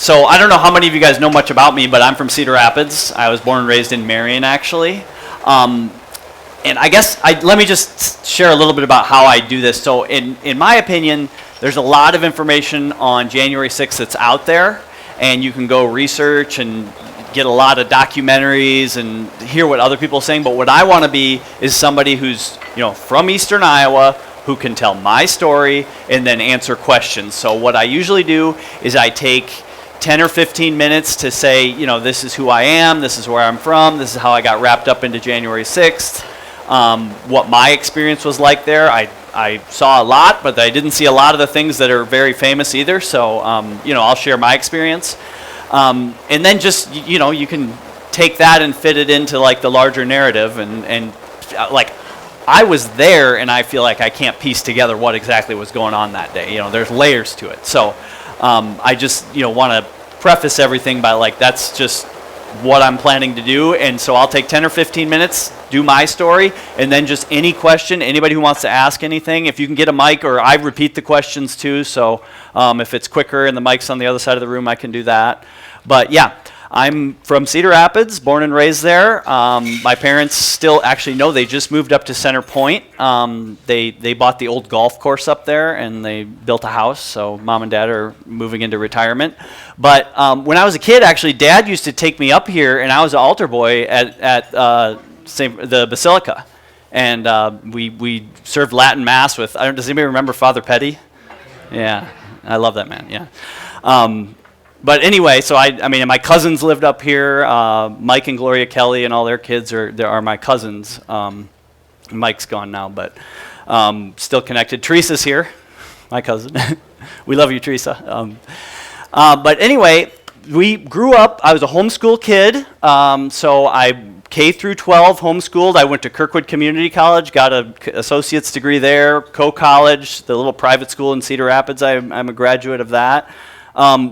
So I don't know how many of you guys know much about me, but I'm from Cedar Rapids. I was born and raised in Marion, actually. And I guess let me just share a little bit about how I do this. So in my opinion, there's a lot of information on January 6th that's out there, and you can go research and get a lot of documentaries and hear what other people are saying. But what I want to be is somebody who's from Eastern Iowa, who can tell my story and then answer questions. So what I usually do is I take 10 or 15 minutes to say, this is who I am, this is where I'm from, this is how I got wrapped up into January 6th, what my experience was like there. I saw a lot, but I didn't see a lot of the things that are very famous either. So, I'll share my experience. And then just, you can take that and fit it into like the larger narrative and like, I was there, and I feel like I can't piece together what exactly was going on that day. There's layers to it. So I just, want to preface everything by like, that's just what I'm planning to do. And so I'll take 10 or 15 minutes, do my story, and then just any question, anybody who wants to ask anything, if you can get a mic, or I repeat the questions too. So if it's quicker and the mic's on the other side of the room, I can do that. But yeah. I'm from Cedar Rapids, born and raised there. My parents still, actually, no, they just moved up to Center Point. They bought the old golf course up there, and they built a house, so Mom and Dad are moving into retirement. But when I was a kid, actually, Dad used to take me up here, and I was an altar boy at the Basilica. And we served Latin Mass with, does anybody remember Father Petty? Yeah, I love that man, yeah. But anyway, so I mean, my cousins lived up here. Mike and Gloria Kelly and all their kids are my cousins. Mike's gone now, but still connected. Teresa's here, my cousin. We love you, Teresa. But anyway, we grew up. I was a homeschool kid, so I K through 12 homeschooled. I went to Kirkwood Community College, got an associate's degree there. Co-college, the little private school in Cedar Rapids. I'm a graduate of that.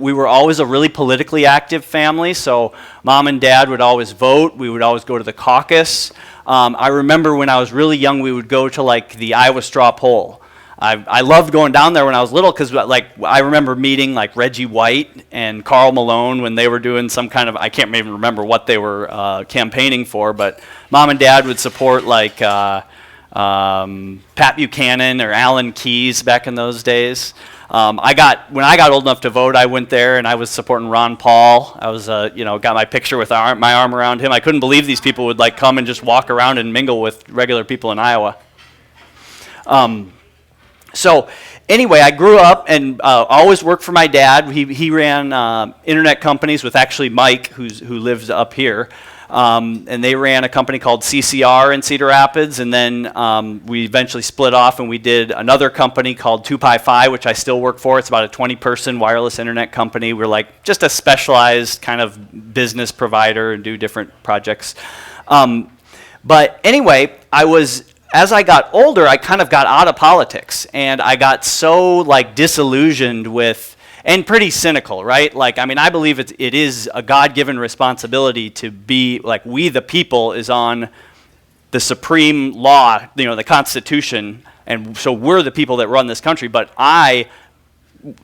We were always a really politically active family, so Mom and Dad would always vote. We would always go to the caucus. I remember when I was really young, we would go to like the Iowa straw poll. I loved going down there when I was little because like I remember meeting like Reggie White and Carl Malone when they were doing some kind of, I can't even remember what they were campaigning for, but Mom and Dad would support like Pat Buchanan or Alan Keyes back in those days. When I got old enough to vote, I went there and I was supporting Ron Paul. I was, got my picture with my arm around him. I couldn't believe these people would like come and just walk around and mingle with regular people in Iowa. So anyway, I grew up and always worked for my dad. He ran internet companies with actually Mike, who lives up here. And they ran a company called CCR in Cedar Rapids, and then we eventually split off and we did another company called 2Pi-Fi, which I still work for. It's about a 20-person wireless internet company. We're like just a specialized kind of business provider and do different projects. But anyway, as I got older, I kind of got out of politics, and I got so like disillusioned with, and pretty cynical, right? Like, I mean, I believe it is a God-given responsibility to be, like, we the people is on the supreme law, the Constitution, and so we're the people that run this country. But I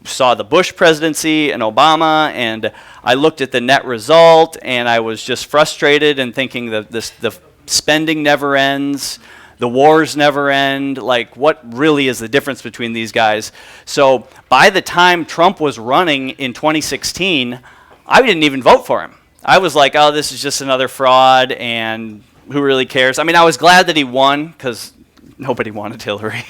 saw the Bush presidency and Obama, and I looked at the net result, and I was just frustrated and thinking that the spending never ends. The wars never end. Like, what really is the difference between these guys? So by the time Trump was running in 2016, I didn't even vote for him. I was like, oh, this is just another fraud, and who really cares? I mean, I was glad that he won, because nobody wanted Hillary.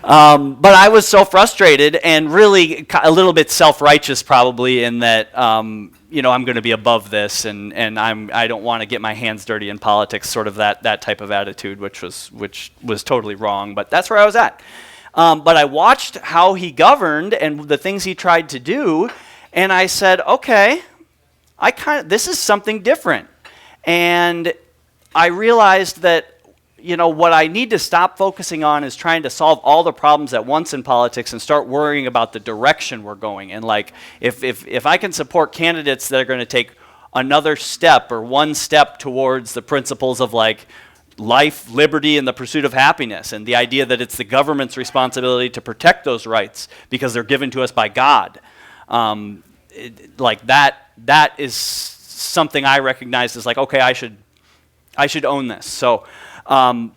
But I was so frustrated and really a little bit self-righteous probably in that, I'm going to be above this and I don't want to get my hands dirty in politics, sort of that type of attitude, which was totally wrong. But that's where I was at. But I watched how he governed and the things he tried to do, and I said, okay, this is something different. And I realized that what I need to stop focusing on is trying to solve all the problems at once in politics and start worrying about the direction we're going. And like, if I can support candidates that are going to take another step or one step towards the principles of like life, liberty, and the pursuit of happiness, and the idea that it's the government's responsibility to protect those rights because they're given to us by God. Like that is something I recognize as like, okay, I should own this. So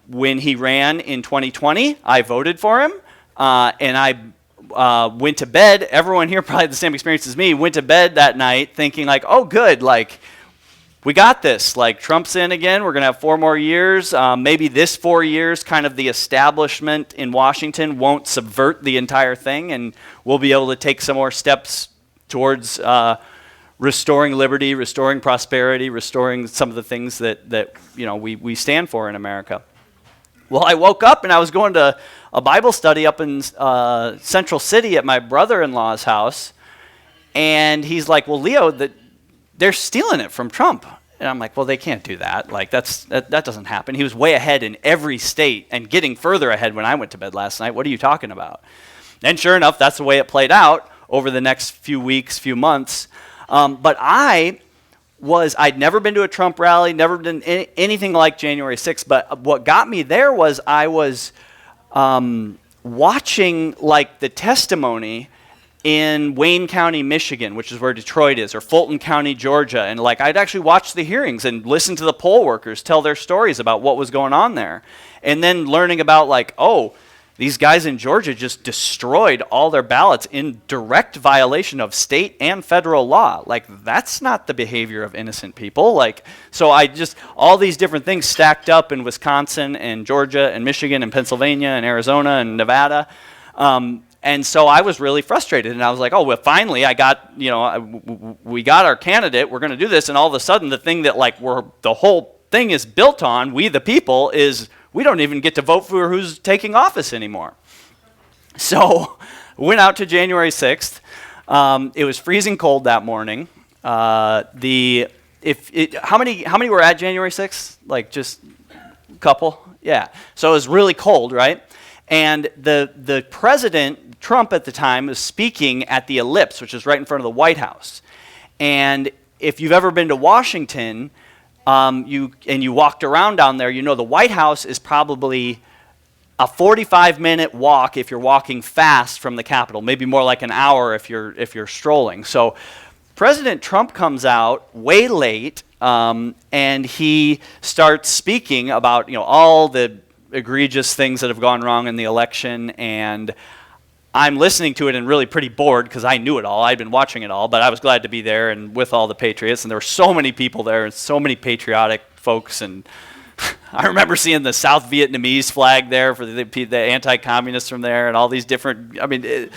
when he ran in 2020, I voted for him, and I went to bed. Everyone here probably had the same experience as me. Went to bed that night thinking like, oh, good, like we got this. Like Trump's in again. We're gonna have 4 more years. Maybe this 4 years, kind of the establishment in Washington won't subvert the entire thing, and we'll be able to take some more steps towards restoring liberty, restoring prosperity, restoring some of the things that we stand for in America. Well, I woke up and I was going to a Bible study up in Central City at my brother-in-law's house, and he's like, well, Leo, they're stealing it from Trump. And I'm like, well, they can't do that. Like, that doesn't happen. He was way ahead in every state and getting further ahead when I went to bed last night. What are you talking about? And sure enough, that's the way it played out over the next few weeks, few months. But I'd never been to a Trump rally, never done anything like January 6th. But what got me there was I was watching like the testimony in Wayne County, Michigan, which is where Detroit is, or Fulton County, Georgia. And like I'd actually watch the hearings and listen to the poll workers tell their stories about what was going on there. And then learning about like, oh, these guys in Georgia just destroyed all their ballots in direct violation of state and federal law. Like, that's not the behavior of innocent people. Like, so all these different things stacked up in Wisconsin and Georgia and Michigan and Pennsylvania and Arizona and Nevada. And so I was really frustrated, and I was like, oh, well, finally we got our candidate, we're going to do this, and all of a sudden the thing that like the whole thing is built on, we the people, is we don't even get to vote for who's taking office anymore. So went out to January 6th. It was freezing cold that morning. How many were at January 6th? Like just a couple? Yeah. So it was really cold, right? And the president, Trump at the time, was speaking at the Ellipse, which is right in front of the White House. And if you've ever been to Washington, you walked around down there, the White House is probably a 45-minute walk if you're walking fast from the Capitol, maybe more like an hour if you're strolling. So President Trump comes out way late, and he starts speaking about all the egregious things that have gone wrong in the election, and I'm listening to it and really pretty bored because I knew it all. I'd been watching it all, but I was glad to be there and with all the patriots, and there were so many people there and so many patriotic folks, and I remember seeing the South Vietnamese flag there for the anti-communists from there and all these different, it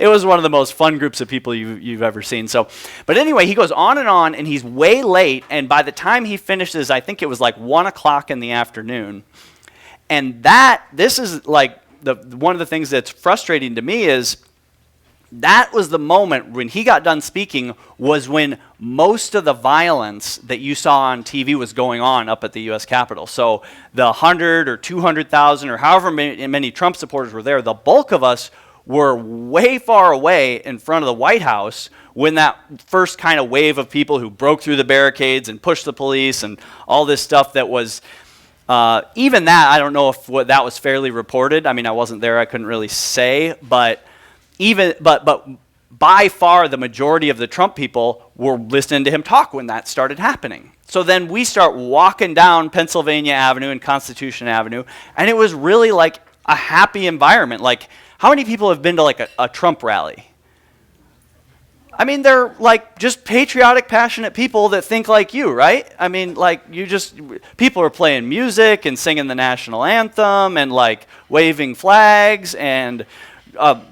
was one of the most fun groups of people you've ever seen. So, but anyway, he goes on, and he's way late, and by the time he finishes, I think it was like 1 o'clock in the afternoon. And this is like one of the things that's frustrating to me is that was the moment when he got done speaking was when most of the violence that you saw on TV was going on up at the U.S. Capitol. So the 100 or 200,000 or however many Trump supporters were there, the bulk of us were way far away in front of the White House when that first kind of wave of people who broke through the barricades and pushed the police and all this stuff that was... even that, I don't know if that was fairly reported. I wasn't there, I couldn't really say, but by far the majority of the Trump people were listening to him talk when that started happening. So then we start walking down Pennsylvania Avenue and Constitution Avenue, and it was really like a happy environment. Like, how many people have been to like a Trump rally? They're like just patriotic, passionate people that think like you, right? People are playing music and singing the national anthem and like waving flags and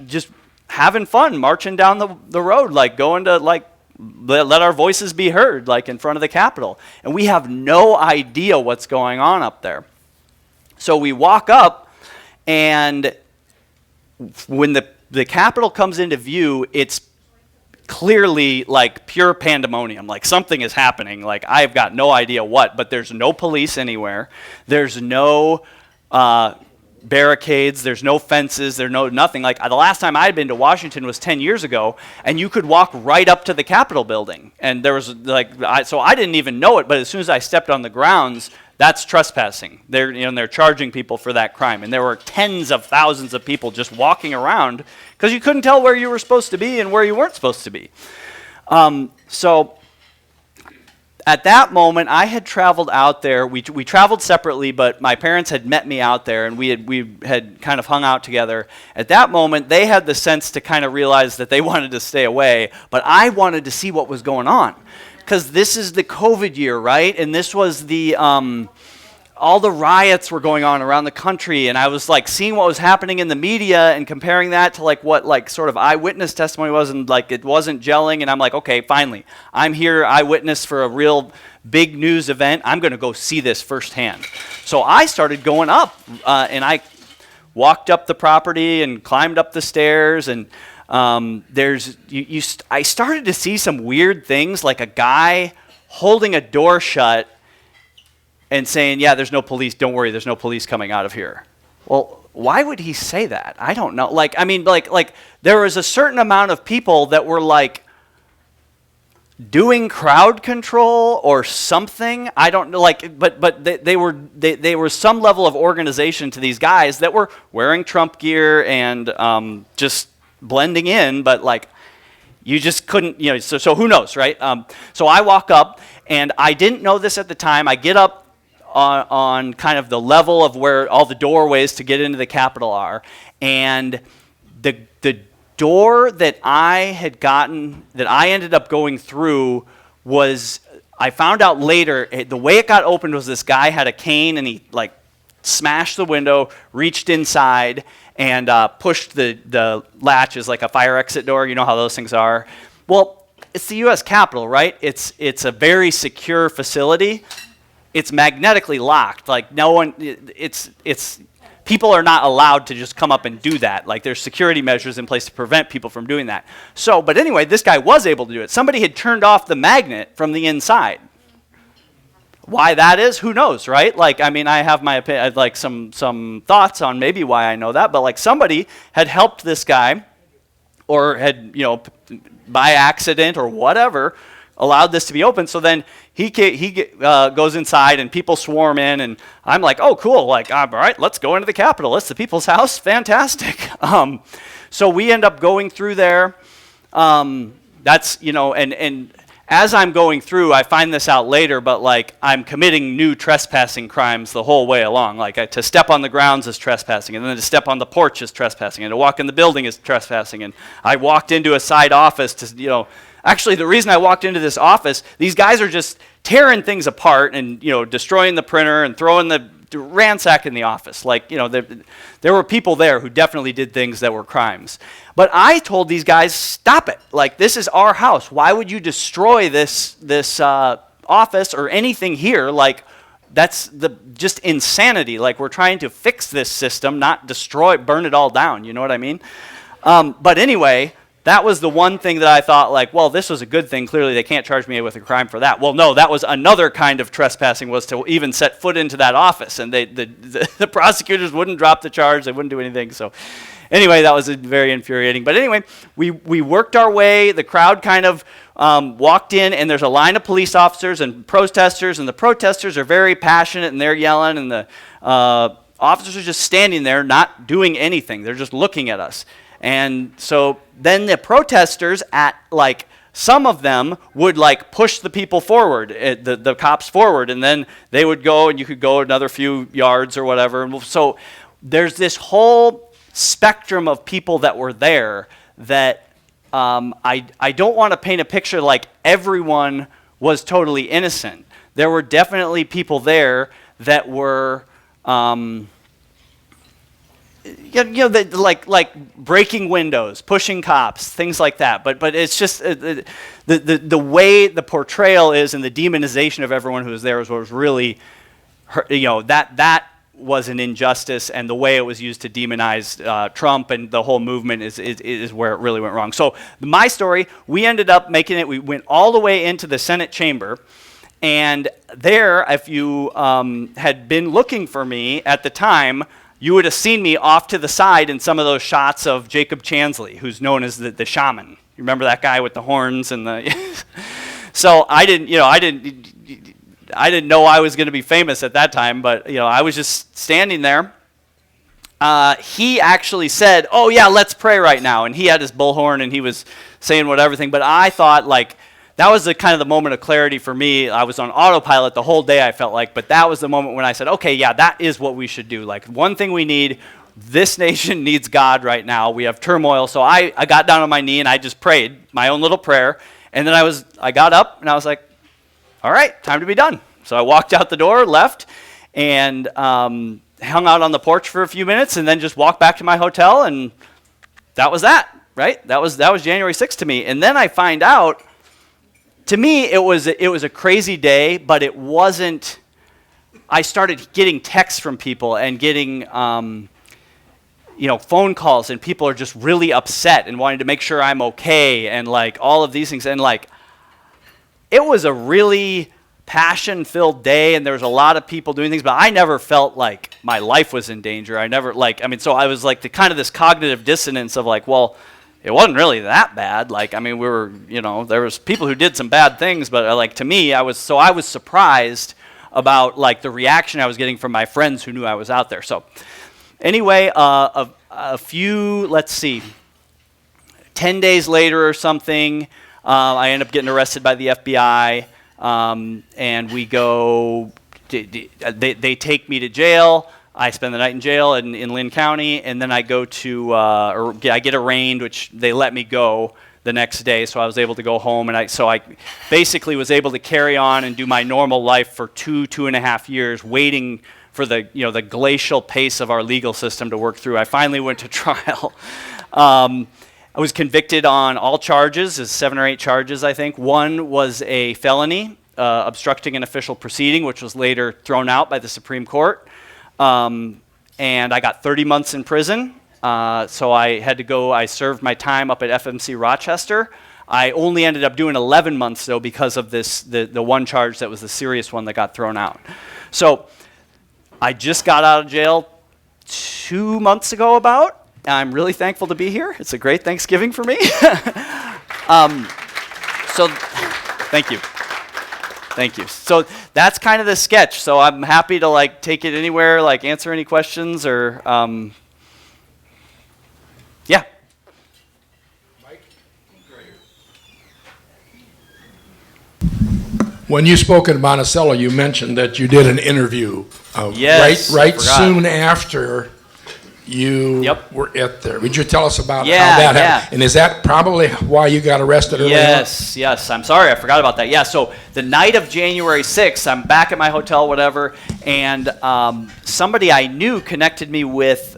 just having fun, marching down the road, like going to like let our voices be heard, like in front of the Capitol. And we have no idea what's going on up there. So we walk up, and when the Capitol comes into view, it's clearly like pure pandemonium, like something is happening, like I've got no idea what, but there's no police anywhere, there's no barricades, there's no fences, there's nothing. Like the last time I'd been to Washington was 10 years ago, and you could walk right up to the Capitol building, and there was like, so I didn't even know it, but as soon as I stepped on the grounds, That's trespassing. They're charging people for that crime. And there were tens of thousands of people just walking around because you couldn't tell where you were supposed to be and where you weren't supposed to be. So at that moment, I had traveled out there. We traveled separately, but my parents had met me out there, and we had kind of hung out together. At that moment, they had the sense to kind of realize that they wanted to stay away, but I wanted to see what was going on. Because this is the COVID year, right? And this was the, all the riots were going on around the country, and I was like seeing what was happening in the media and comparing that to like what like sort of eyewitness testimony was, and like it wasn't gelling, and I'm like, okay, finally, I'm here eyewitness for a real big news event. I'm going to go see this firsthand. So I started going up, and I walked up the property and climbed up the stairs, and I started to see some weird things, like a guy holding a door shut and saying, yeah, there's no police, don't worry, there's no police coming out of here. Well, why would he say that? I don't know. Like, I mean, like there was a certain amount of people that were like doing crowd control or something. I don't know, like, but they were some level of organization to these guys that were wearing Trump gear and just blending in, but like you just couldn't, so who knows, right? So I walk up, and I didn't know this at the time. I get up on kind of the level of where all the doorways to get into the Capitol are, and the door that I had gotten, that I ended up going through, was, I found out later, the way it got opened was this guy had a cane, and he like smashed the window, reached inside, and pushed the latches like a fire exit door. You know how those things are. Well, it's the U.S. Capitol, right? It's a very secure facility. It's magnetically locked. Like no one, people are not allowed to just come up and do that. Like there's security measures in place to prevent people from doing that. So, but anyway, this guy was able to do it. Somebody had turned off the magnet from the inside. Why that is, who knows, right? Like, I mean, I have my opinion, like some thoughts on maybe why I know that, but like somebody had helped this guy, or had, by accident or whatever, allowed this to be open. So then he goes inside, and people swarm in, and I'm like, oh, cool, like, all right, let's go into the Capitol. It's the people's house, fantastic. So we end up going through there. That's, and as I'm going through, I find this out later, but like I'm committing new trespassing crimes the whole way along. Like to step on the grounds is trespassing, and then to step on the porch is trespassing, and to walk in the building is trespassing. And I walked into a side office to, actually the reason I walked into this office, these guys are just tearing things apart and, destroying the printer and ransacking the office. Like, there were people there who definitely did things that were crimes. But I told these guys, stop it. Like, this is our house. Why would you destroy this office or anything here? Like, that's just insanity. Like, we're trying to fix this system, not burn it all down. You know what I mean? But anyway, that was the one thing that I thought, like, well, this was a good thing. Clearly, they can't charge me with a crime for that. Well, no, that was another kind of trespassing, was to even set foot into that office. And the prosecutors wouldn't drop the charge. They wouldn't do anything. So anyway, that was very infuriating. But anyway, we worked our way. The crowd kind of walked in, and there's a line of police officers and protesters. And the protesters are very passionate, and they're yelling. And the officers are just standing there not doing anything. They're just looking at us. And so then the protesters, some of them would like push the people forward, the cops forward, and then they would go, and you could go another few yards or whatever. So there's this whole spectrum of people that were there that I don't want to paint a picture like everyone was totally innocent. There were definitely people there that were like breaking windows, pushing cops, things like that. But it's just the way the portrayal is, and the demonization of everyone who was there was really, that was an injustice, and the way it was used to demonize Trump and the whole movement is where it really went wrong. So my story, we ended up making it. We went all the way into the Senate chamber. And there, if you had been looking for me at the time, you would have seen me off to the side in some of those shots of Jacob Chansley, who's known as the shaman. You remember that guy with the horns and the... So I I didn't know I was going to be famous at that time, but I was just standing there. He actually said, "Oh yeah, let's pray right now." And he had his bullhorn and he was saying everything. But I thought that was the kind of the moment of clarity for me. I was on autopilot the whole day, I felt like, but that was the moment when I said, okay, yeah, that is what we should do. One thing we need, this nation needs God right now. We have turmoil. So I got down on my knee and I just prayed my own little prayer. And then I got up and I was like, all right, time to be done. So I walked out the door, left, and hung out on the porch for a few minutes and then just walked back to my hotel, and that was that, right? That was January 6th to me. And then I find out, to me, it was a crazy day, but it wasn't. I started getting texts from people and getting phone calls, and people are just really upset and wanting to make sure I'm okay and all of these things. And it was a really passion-filled day, and there was a lot of people doing things, but I never felt like my life was in danger. I never so I was the kind of this cognitive dissonance of well, it wasn't really that bad. We were, there was people who did some bad things, but to me, I was surprised about the reaction I was getting from my friends who knew I was out there. So anyway, a few, 10 days later or something, I end up getting arrested by the FBI, and we go, they take me to jail. I spend the night in jail in Lynn County, and then I go to, I get arraigned, which they let me go the next day, so I was able to go home, and I basically was able to carry on and do my normal life for 2.5 years, waiting for the glacial pace of our legal system to work through. I finally went to trial. I was convicted on all charges, 7 or 8 charges, I think. One was a felony, obstructing an official proceeding, which was later thrown out by the Supreme Court. And I got 30 months in prison. So I had to go, I served my time up at FMC Rochester. I only ended up doing 11 months, though, because of the one charge that was the serious one that got thrown out. So I just got out of jail 2 months ago about. I'm really thankful to be here. It's a great Thanksgiving for me. So thank you. Thank you. So that's kind of the sketch. So I'm happy to take it anywhere, answer any questions or yeah. Mike? When you spoke at Monticello, you mentioned that you did an interview Yes, right soon after you were at there. Would you tell us about how that happened? And is that probably why you got arrested early on? Yes. I'm sorry, I forgot about that. Yeah, so the night of January 6th, I'm back at my hotel, whatever, and somebody I knew connected me with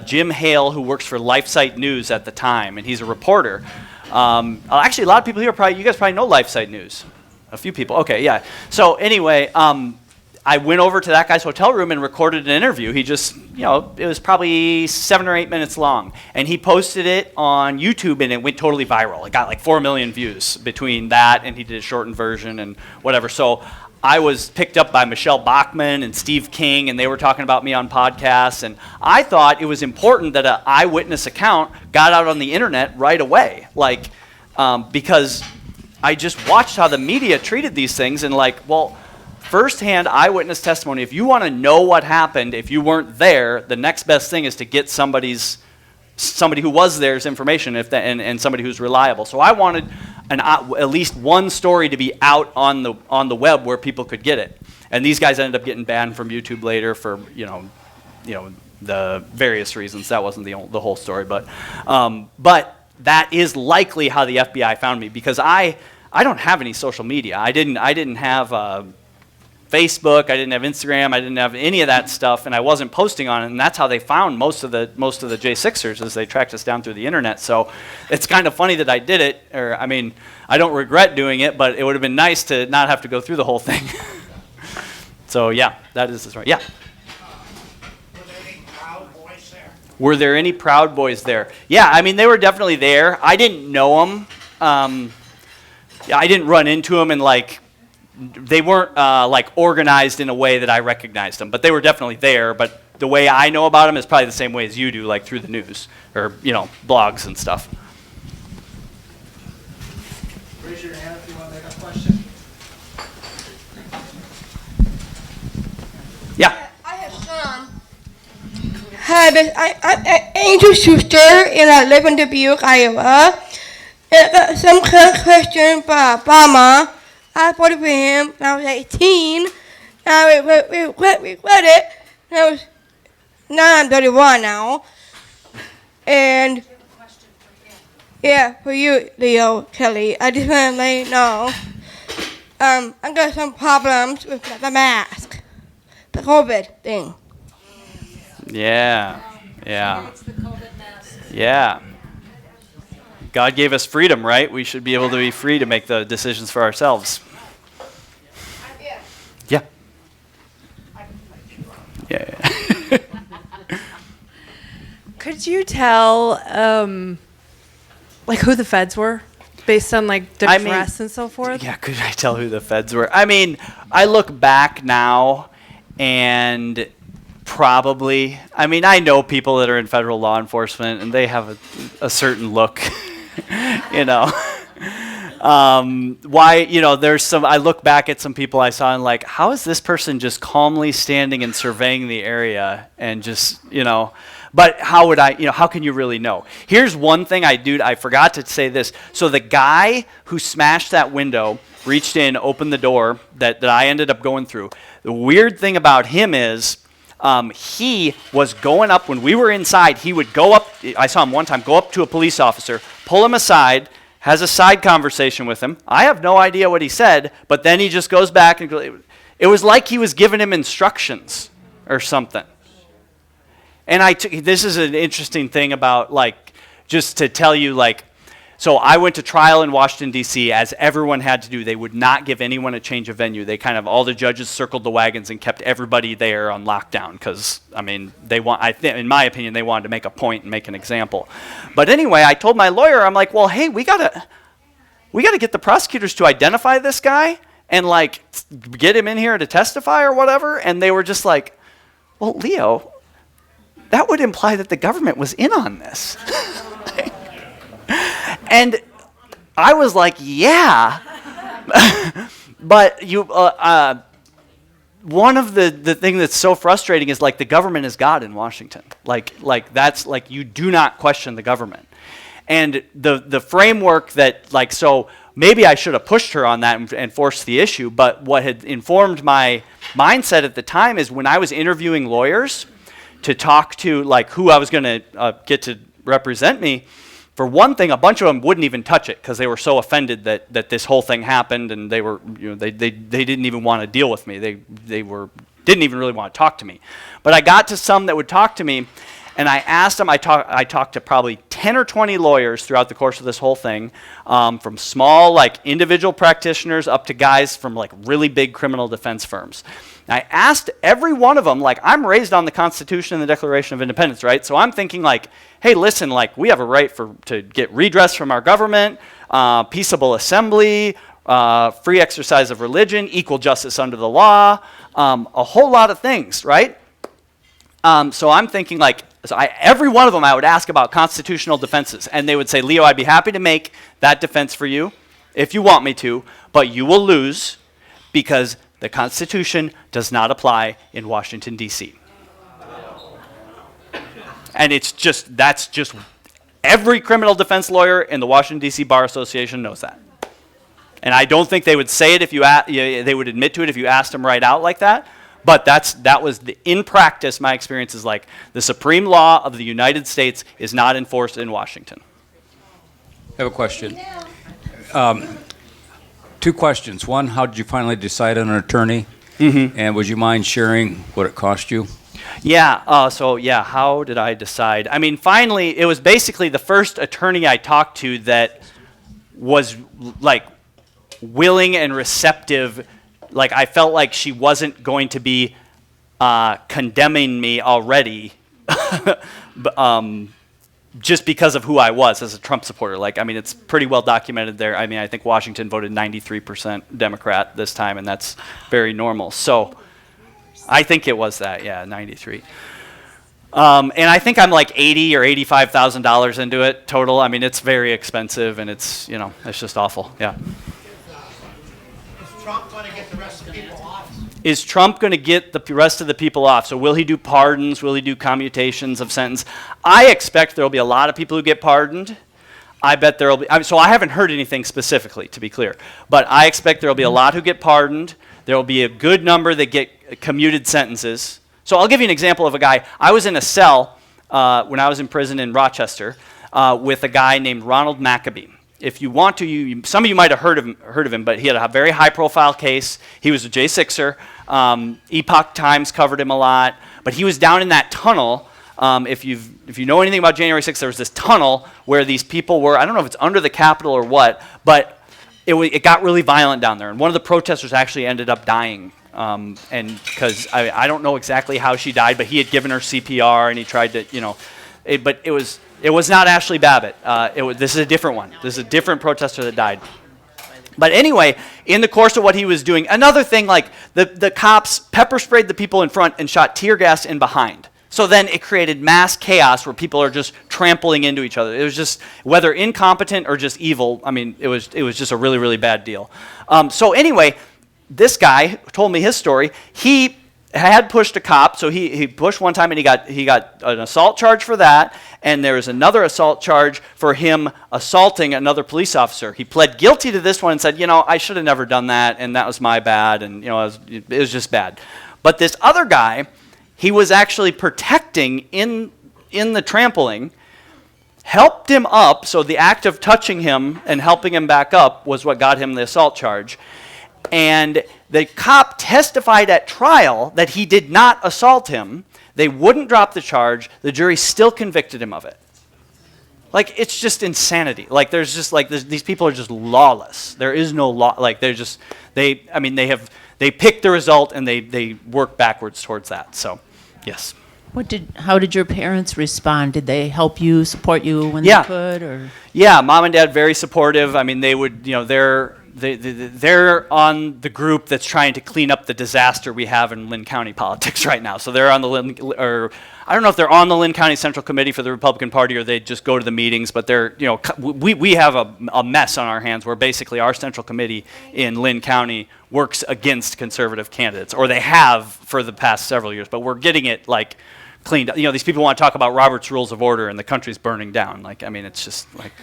Jim Hale, who works for LifeSite News at the time, and he's a reporter. Actually, a lot of people here, you guys probably know LifeSite News. A few people, okay, yeah. So anyway, I went over to that guy's hotel room and recorded an interview. He just, it was probably 7 or 8 minutes long. And he posted it on YouTube, and it went totally viral. It got 4 million views between that, and he did a shortened version and whatever. So I was picked up by Michelle Bachmann and Steve King, and they were talking about me on podcasts. And I thought it was important that an eyewitness account got out on the internet right away. Because I just watched how the media treated these things, and firsthand eyewitness testimony. If you want to know what happened, if you weren't there, the next best thing is to get somebody who was there's information, and somebody who's reliable. So I wanted at least one story to be out on the web where people could get it. And these guys ended up getting banned from YouTube later for the various reasons. That wasn't the whole story, but that is likely how the FBI found me, because I don't have any social media. I didn't have Facebook, I didn't have Instagram, I didn't have any of that stuff, and I wasn't posting on it, and that's how they found most of the J6ers, is they tracked us down through the internet. So it's kind of funny that I did it, I don't regret doing it, but it would have been nice to not have to go through the whole thing. So yeah, that is the story. Yeah. Were there any Proud Boys there? Were there any Proud Boys there? Yeah, they were definitely there. I didn't know them. I didn't run into them and they weren't organized in a way that I recognized them, but they were definitely there. But the way I know about them is probably the same way as you do, through the news or blogs and stuff. Raise your hand if you want to make a question. Yeah. I have some. I'm Angel Schuster, and I live in Dubuque, Iowa. And I got some kind of question for Obama. I voted for him when I was 18. And I regret it. And now I'm 31 now. And yeah, for you, Leo Kelly, I just want to let you know. I got some problems with the mask, the COVID thing. Yeah. Yeah. God gave us freedom, right? We should be able to be free to make the decisions for ourselves. Yeah. Yeah. Could you tell, like, who the feds were, based on like the dress and so forth? Yeah, could I tell who the feds were? I mean, I look back now, and probably, I mean, I know people that are in federal law enforcement, and they have a certain look, you know. There's some, I look back at some people I saw and like, how is this person just calmly standing and surveying the area and just, but how would how can you really know? Here's one thing I forgot to say this. So the guy who smashed that window reached in, opened the door that I ended up going through. The weird thing about him is, he was going up, when we were inside, he would go up, I saw him one time, go up to a police officer, pull him aside, has a side conversation with him. I have no idea what he said, but then he just goes back and it was like he was giving him instructions or something. And this is an interesting thing about, like, just to tell you, like, so I went to trial in Washington, D.C., as everyone had to do. They would not give anyone a change of venue. They all the judges circled the wagons and kept everybody there on lockdown because, I mean, in my opinion, they wanted to make a point and make an example. But anyway, I told my lawyer, I'm like, well, hey, we gotta get the prosecutors to identify this guy and, like, get him in here to testify or whatever. And they were just like, well, Leo, that would imply that the government was in on this. And I was like, yeah. But one of the thing that's so frustrating is, like, the government is God in Washington. Like that's, like, you do not question the government. And the framework that, like, so maybe I should have pushed her on that and forced the issue, but what had informed my mindset at the time is when I was interviewing lawyers to talk to, like, who I was going to get to represent me, for one thing, a bunch of them wouldn't even touch it because they were so offended that this whole thing happened, and they were, they didn't even want to deal with me. They didn't even really want to talk to me. But I got to some that would talk to me, and I asked them. I talked to probably 10 or 20 lawyers throughout the course of this whole thing, from small, like, individual practitioners up to guys from, like, really big criminal defense firms. I asked every one of them, like, I'm raised on the Constitution and the Declaration of Independence, right? So I'm thinking, like, hey, listen, like, we have a right to get redress from our government, peaceable assembly, free exercise of religion, equal justice under the law, a whole lot of things, right? So I'm thinking, like, every one of them I would ask about constitutional defenses, and they would say, Leo, I'd be happy to make that defense for you if you want me to, but you will lose because the Constitution does not apply in Washington, D.C. And that's just every criminal defense lawyer in the Washington, D.C. Bar Association knows that. And I don't think they would say it if they would admit to it if you asked them right out like that. But that was in practice, my experience is, like, the supreme law of the United States is not enforced in Washington. I have a question. Two questions. One, how did you finally decide on an attorney? Mm-hmm. And would you mind sharing what it cost you? Yeah. How did I decide? I mean, finally, it was basically the first attorney I talked to that was, like, willing and receptive. Like, I felt like she wasn't going to be condemning me already just because of who I was as a Trump supporter. Like, I mean, it's pretty well documented there. I mean, I think Washington voted 93% Democrat this time, and that's very normal. So I think it was that, yeah, 93. And I think I'm like $80,000 or $85,000 into it total. I mean, it's very expensive, and it's it's just awful. Yeah. Is Trump going to get the rest of the people off? Is Trump going to get the rest of the people off? So will he do pardons? Will he do commutations of sentence? I expect there will be a lot of people who get pardoned. I bet there will be, so I haven't heard anything specifically, to be clear, but I expect there will be a lot who get pardoned. There will be a good number that get commuted sentences. So I'll give you an example of a guy. I was in a cell when I was in prison in Rochester with a guy named Ronald Maccabee. If you want to, some of you might have heard of him, but he had a very high-profile case. He was a J6er. Epoch Times covered him a lot, but he was down in that tunnel. If you know anything about January 6th, there was this tunnel where these people were. I don't know if it's under the Capitol or what, but it got really violent down there. And one of the protesters actually ended up dying. And because I don't know exactly how she died, but he had given her CPR and he tried to, but it was not Ashley Babbitt. This is a different one. This is a different protester that died. But anyway, in the course of what he was doing, another thing, like the cops pepper sprayed the people in front and shot tear gas in behind. So then it created mass chaos where people are just trampling into each other. It was just, whether incompetent or just evil, I mean, it was just a really, really bad deal. So anyway, this guy told me his story. He had pushed a cop, so he pushed one time and he got an assault charge for that, and there was another assault charge for him assaulting another police officer. He pled guilty to this one and said, I should have never done that, and that was my bad, and it was just bad. But this other guy, he was actually protecting in the trampling, helped him up, so the act of touching him and helping him back up was what got him the assault charge. And the cop testified at trial that he did not assault him. They wouldn't drop the charge. The jury still convicted him of it. Like, it's just insanity. Like, there's just, like, these people are just lawless. There is no law. Like, they picked the result and they work backwards towards that. So, yes. How did your parents respond? Did they help you, support you when they could, or? Yeah, mom and dad very supportive. I mean, they would, they're on the group that's trying to clean up the disaster we have in Lynn County politics right now. So they're on the I don't know if they're on the Lynn County Central Committee for the Republican Party or they just go to the meetings, but they're, we have a mess on our hands where basically our Central Committee in Lynn County works against conservative candidates, or they have for the past several years, but we're getting it, like, cleaned up. These people want to talk about Robert's Rules of Order and the country's burning down. Like, I mean, it's just like,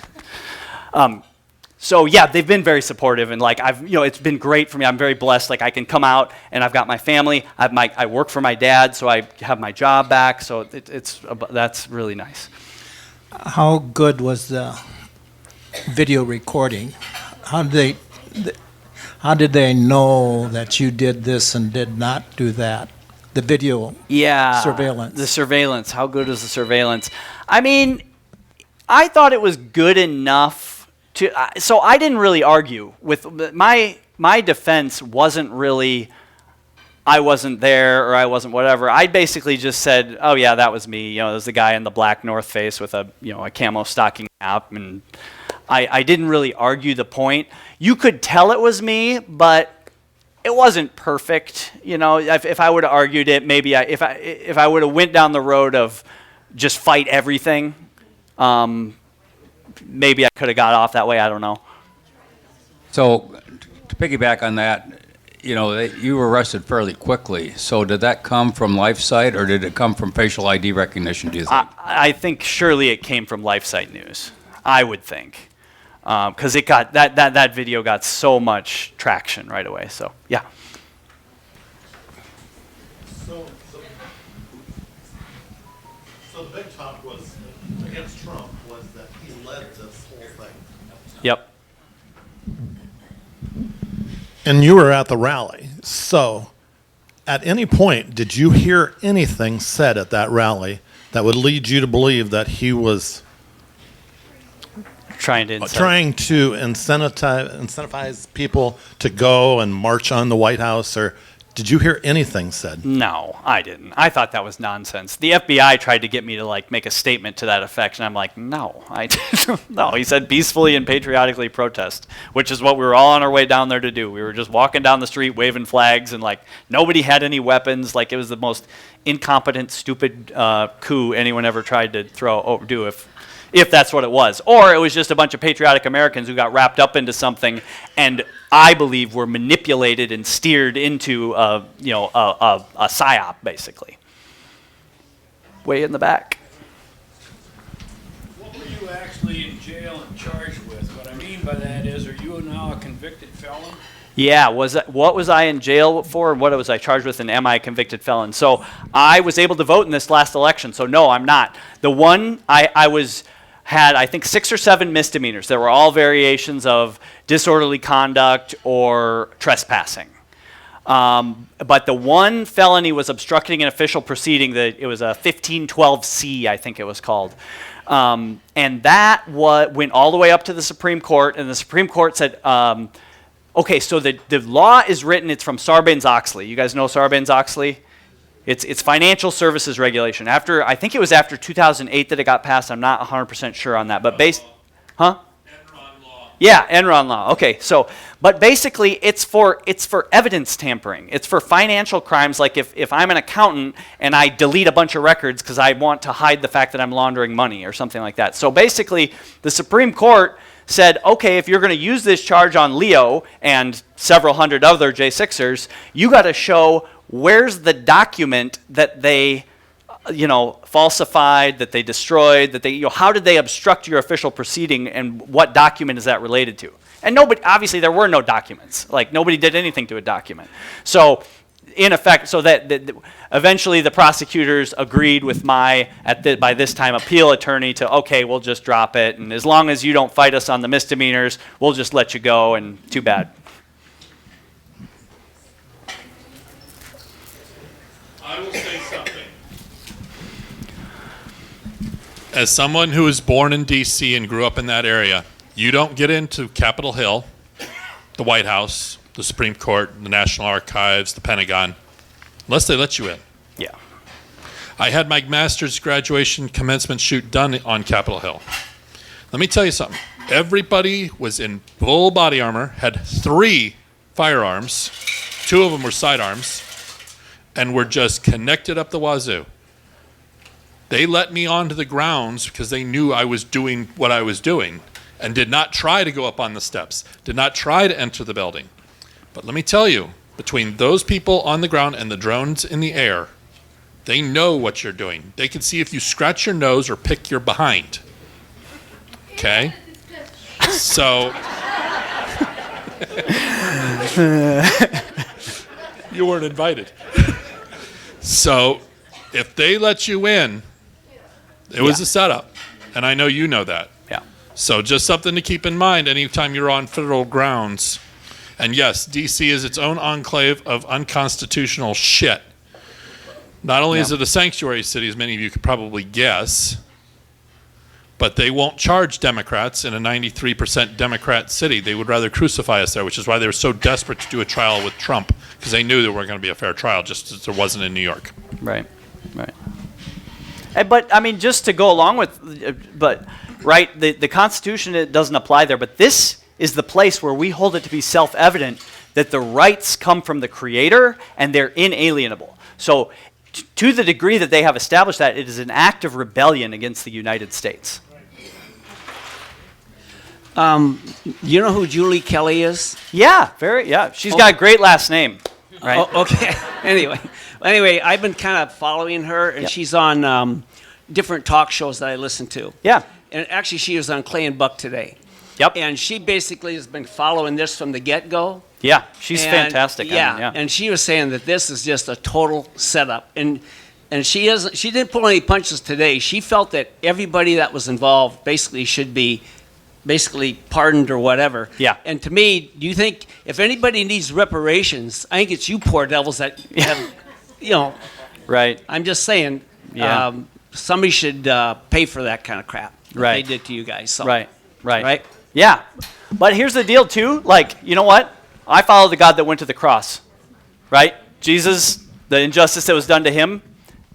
so yeah, they've been very supportive, and like it's been great for me. I'm very blessed. Like, I can come out and I've got my family. I work for my dad, so I have my job back. So that's really nice. How good was the video recording? How did they know that you did this and did not do that? The video surveillance. The surveillance. How good is the surveillance? I mean, I thought it was good enough so I didn't really argue with my defense. Wasn't really I wasn't there or I wasn't whatever. I basically just said, oh yeah, that was me. There's the guy in the black North Face with a camo stocking cap, and I didn't really argue the point. You could tell it was me, but it wasn't perfect. If I would have argued it, maybe if I would have went down the road of just fight everything, maybe I could have got off that way. I don't know. So, to piggyback on that, you were arrested fairly quickly. So, did that come from LifeSite or did it come from facial ID recognition, do you think? I think surely it came from LifeSite News. I would think. Because it got that video got so much traction right away. So, yeah. So the big talk was against Trump was that he led this whole thing. Yep. And you were at the rally. So at any point, did you hear anything said at that rally that would lead you to believe that he was trying to incentivize people to go and march on the White House, or did you hear anything said? No, I didn't. I thought that was nonsense. The FBI tried to get me to make a statement to that effect, and I'm like, no, I didn't. No, he said peacefully and patriotically protest, which is what we were all on our way down there to do. We were just walking down the street waving flags, and nobody had any weapons. It was the most incompetent, stupid coup anyone ever tried to do. if that's what it was. Or it was just a bunch of patriotic Americans who got wrapped up into something and I believe were manipulated and steered into a psyop, basically. Way in the back. What were you actually in jail and charged with? What I mean by that is, are you now a convicted felon? Yeah, what was I in jail for, and what was I charged with, and am I a convicted felon? So I was able to vote in this last election, so no, I'm not. The one I had, I think, 6 or 7 misdemeanors. They were all variations of disorderly conduct or trespassing. But the one felony was obstructing an official proceeding. It was a 1512C, I think it was called. And that went all the way up to the Supreme Court, and the Supreme Court said, okay, so the law is written, it's from Sarbanes-Oxley. You guys know Sarbanes-Oxley? It's financial services regulation. I think it was after 2008 that it got passed. I'm not 100% sure on that. But huh? Enron law. Yeah, Enron law. Okay, but basically it's for evidence tampering. It's for financial crimes, like if I'm an accountant and I delete a bunch of records because I want to hide the fact that I'm laundering money or something like that. So basically, the Supreme Court said, okay, if you're going to use this charge on Leo and several hundred other J6ers, you got to show where's the document that they, falsified, that they destroyed, that they, how did they obstruct your official proceeding, and what document is that related to? And obviously there were no documents. Like, nobody did anything to a document. So, in effect, that eventually the prosecutors agreed with by this time, appeal attorney to, okay, we'll just drop it, and as long as you don't fight us on the misdemeanors, we'll just let you go, and too bad. I will say something. As someone who was born in D.C. and grew up in that area, you don't get into Capitol Hill, the White House, the Supreme Court, the National Archives, the Pentagon, unless they let you in. Yeah. I had my master's graduation commencement shoot done on Capitol Hill. Let me tell you something. Everybody was in full body armor, had 3 firearms, 2 of them were sidearms, and were just connected up the wazoo. They let me onto the grounds because they knew I was doing what I was doing and did not try to go up on the steps, did not try to enter the building. But let me tell you, between those people on the ground and the drones in the air, they know what you're doing. They can see if you scratch your nose or pick your behind. Okay? So, you weren't invited. So, if they let you in, it was a setup. And I know you know that. Yeah. So just something to keep in mind anytime you're on federal grounds. And yes, D.C. is its own enclave of unconstitutional shit. Not only is it a sanctuary city, as many of you could probably guess, but they won't charge Democrats in a 93% Democrat city. They would rather crucify us there, which is why they were so desperate to do a trial with Trump, because they knew there weren't going to be a fair trial, just as there wasn't in New York. Right. But, I mean, just to go along with, the Constitution, it doesn't apply there, but this is the place where we hold it to be self-evident that the rights come from the Creator and they're inalienable. So, to the degree that they have established that, it is an act of rebellion against the United States. You know who Julie Kelly is? Yeah, she's got a great last name, right? Oh, okay. Anyway, I've been kind of following her, and she's on different talk shows that I listen to. Yeah. And actually, she was on Clay and Buck today. Yep. And she basically has been following this from the get-go. Yeah, she's fantastic. Yeah, and she was saying that this is just a total setup. And she didn't pull any punches today. She felt that everybody that was involved basically should be pardoned or whatever. Yeah. And to me, do you think if anybody needs reparations, I think it's you poor devils that have, Right. I'm just saying, somebody should pay for that kind of crap that they did to you guys. So. Right. Yeah. But here's the deal, too. Like, you know what? I follow the God that went to the cross, right? Jesus, the injustice that was done to him,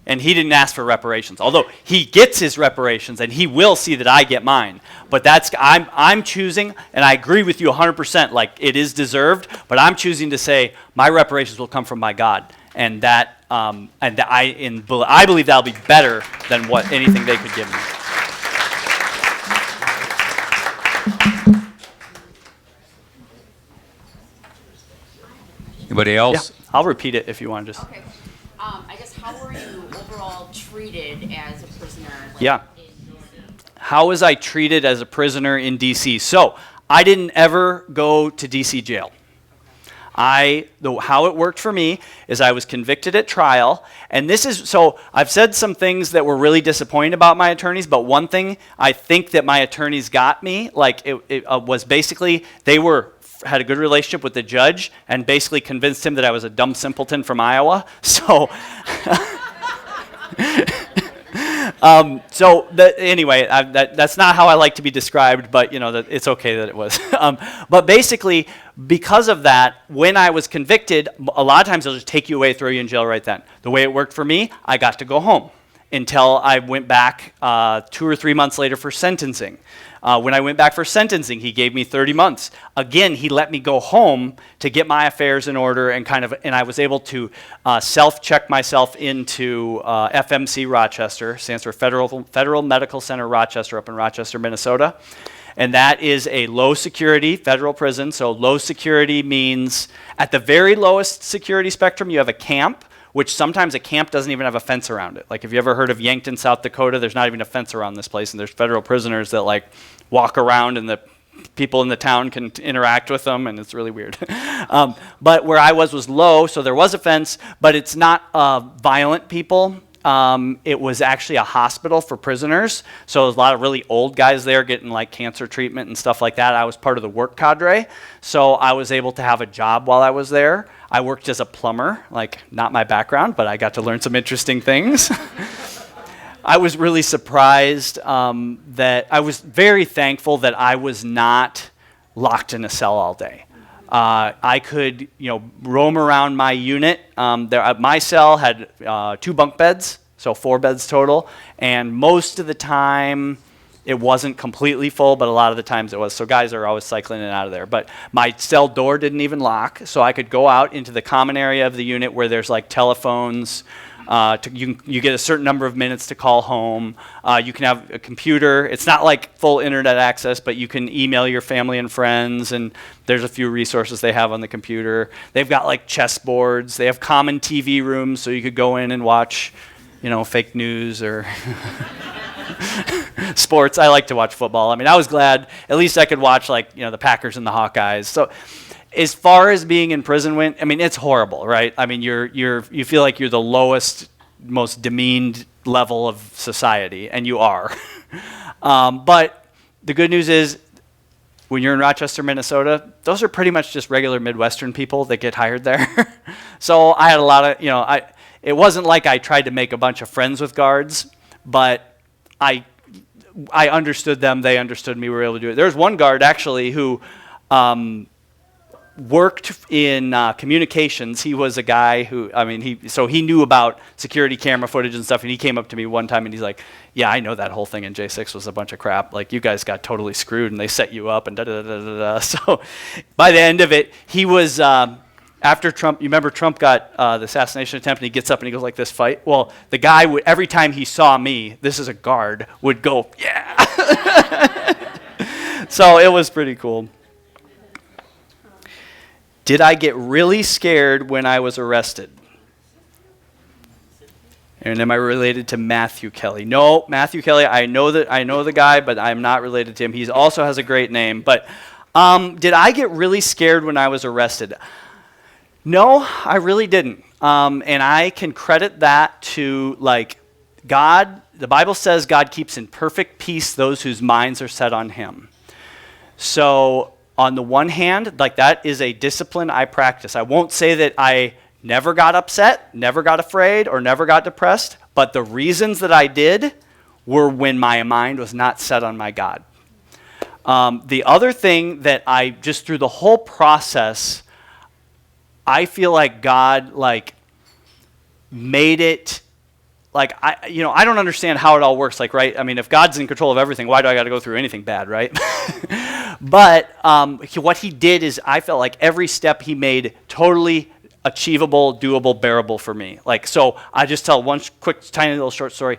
and he didn't ask for reparations. Although he gets his reparations, and he will see that I get mine. But I'm choosing, and I agree with you 100%, like it is deserved, but I'm choosing to say my reparations will come from my God. And I believe that'll be better than what anything they could give me. Anybody else? Yeah, I'll repeat it if you want to just. Okay. I guess how were you overall treated as a prisoner? Yeah. How was I treated as a prisoner in D.C.? So I didn't ever go to D.C. jail. How it worked for me is I was convicted at trial, and this is, so I've said some things that were really disappointing about my attorneys, but one thing I think that my attorneys got me, like it was basically, had a good relationship with the judge and basically convinced him that I was a dumb simpleton from Iowa. So, anyway, that's not how I like to be described, but it's okay that it was. But basically, because of that, when I was convicted, a lot of times they'll just take you away, throw you in jail right then. The way it worked for me, I got to go home until I went back 2 or 3 months later for sentencing. When I went back for sentencing, he gave me 30 months. Again, he let me go home to get my affairs in order and I was able to self-check myself into FMC Rochester, stands for Federal Medical Center Rochester up in Rochester, Minnesota. And that is a low security federal prison. So low security means at the very lowest security spectrum, you have a camp, which sometimes a camp doesn't even have a fence around it. Like, if you ever heard of Yankton, South Dakota, there's not even a fence around this place, and there's federal prisoners that like walk around and the people in the town can interact with them, and it's really weird. But where I was low, so there was a fence, but it's not violent people. It was actually a hospital for prisoners, so there's a lot of really old guys there getting like cancer treatment and stuff like that. I was part of the work cadre, so I was able to have a job while I was there. I worked as a plumber, like not my background, but I got to learn some interesting things. I was really surprised that I was very thankful that I was not locked in a cell all day. I could, roam around my unit. My cell had 2 bunk beds, so 4 beds total, and most of the time it wasn't completely full, but a lot of the times it was. So guys are always cycling in and out of there. But my cell door didn't even lock, so I could go out into the common area of the unit where there's like telephones. You get a certain number of minutes to call home. You can have a computer. It's not like full internet access, but you can email your family and friends, and there's a few resources they have on the computer. They've got like chess boards. They have common TV rooms, so you could go in and watch, fake news or sports. I like to watch football. I mean, I was glad at least I could watch the Packers and the Hawkeyes. So as far as being in prison went, I mean, it's horrible, right? I mean, you feel like you're the lowest, most demeaned level of society, and you are. But the good news is, when you're in Rochester, Minnesota, those are pretty much just regular Midwestern people that get hired there. So I had a lot of, it wasn't like I tried to make a bunch of friends with guards, but I understood them, they understood me, we were able to do it. There was one guard, actually, who worked in communications. He was a guy who, he knew about security camera footage and stuff, and he came up to me one time and he's like, yeah, I know that whole thing in J6 was a bunch of crap. Like, you guys got totally screwed and they set you up and da-da-da-da-da. So by the end of it, he was, after Trump, you remember Trump got the assassination attempt, and he gets up and he goes like this fight? Well, the guy, every time he saw me, this is a guard, would go, yeah. So it was pretty cool. Did I get really scared when I was arrested? And am I related to Matthew Kelly? No, Matthew Kelly, I know the guy, but I'm not related to him. He also has a great name. But did I get really scared when I was arrested? No, I really didn't. And I can credit that to God. The Bible says God keeps in perfect peace those whose minds are set on him. So on the one hand, that is a discipline I practice. I won't say that I never got upset, never got afraid, or never got depressed, but the reasons that I did were when my mind was not set on my God. The other thing that I, just through the whole process, I feel like God made it, I don't understand how it all works, right? I mean, if God's in control of everything, why do I got to go through anything bad, right? But what he did is, I felt like every step he made totally achievable, doable, bearable for me. So I just tell one quick, tiny little short story.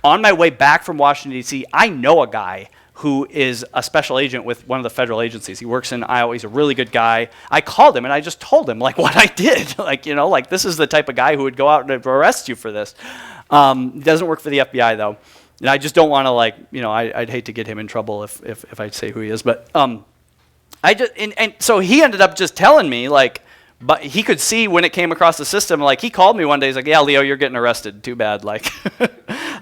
On my way back from Washington, D.C., I know a guy who is a special agent with one of the federal agencies. He works in Iowa. He's a really good guy. I called him and I just told him like what I did. Like, you know, like this is the type of guy who would go out and arrest you for this. He doesn't work for the FBI though. And I just don't want to like, you know, I'd hate to get him in trouble if I say who he is. But I just, and so he ended up just telling me like, but he could see when it came across the system, like he called me one day, he's like, yeah, Leo, you're getting arrested. Too bad. Like,